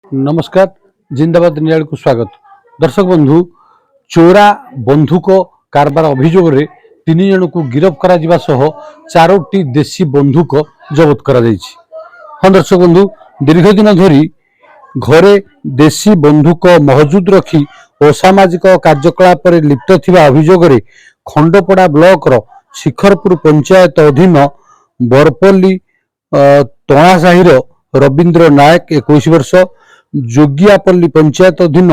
नमस्कार जिंदाबाद नियाल को स्वागत। दर्शक बंधु चोरा बंधुक कारबार अभियोग रे 3 जन को गिरफ्त करा जिबा सह 4टी देशी बंधुक जबत करा जायछि। हाँ दर्शक बंधु दीर्घ दिन धरी घरे देशी बंधुक महजूद रखी असामाजिक कार्यकलाप लिप्त थिबा अभियोग रे खंडपड़ा ब्लॉक रो शिखरपुर पंचायत अधीन बरपल्ली तणासाहीर रवींद्र नायक 21 वर्ष, जोगियापल्ली पंचायत अधीन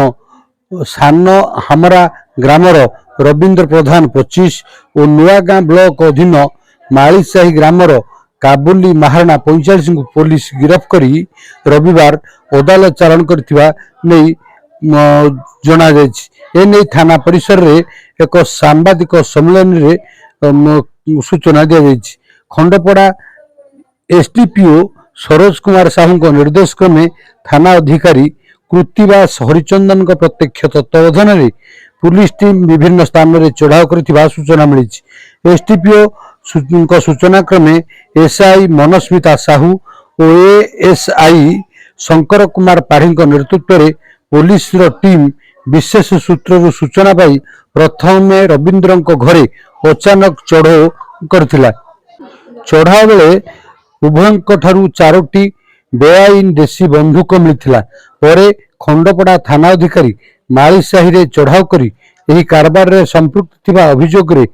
सान हामरा ग्रामर रवींद्र प्रधान 25 और नुआगां ब्लॉक अधीन मालीसाही ग्रामर काबुली महाराणा 45 को पुलिस गिरफ्त करी रविवार अदालत चालाण करथिबा नै जना जायछि। ए नै थाना परिसर रे एक सांबादिक सम्मेलन रे सूचना दिया जायछि। खंडपड़ा एसडीपीओ सरोज कुमार साहू को निर्देश क्रमे थाना अधिकारी कृतिवास हरिचंदन को प्रत्यक्ष तत्वावधान में पुलिस टीम विभिन्न स्थान में चढ़ाव कर सूचना मिली। एसडीपीओ सूचना क्रमे एसआई मनस्मिता साहू और एएसआई शंकर कुमार पाढ़ी नेतृत्व में पुलिस टीम विशेष सूत्र सूचना पाई प्रथम रवींद्र घरे अचानक चढ़ाव करथिला। चढ़ाव बेले उभयंक ठारू 4टी बेआईन देशी बंधुक मिलथिला। परे खंडपड़ा थाना अधिकारी मालीसाही रे चढ़ाव करी एही कारबार रे संपृक्त थिबा अभियोग रे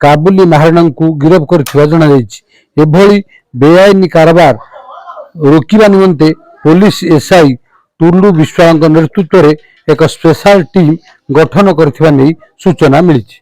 काबुली महाराणा को गिरफ्त करथिबा जणा जायछि। एभली बेआईन कारबार रोकिबा निमंते पुलिस एसआई टुल्लू विश्वास नेतृत्व रे एक स्पेशल टीम गठन करथिबा नै सूचना मिलिछि।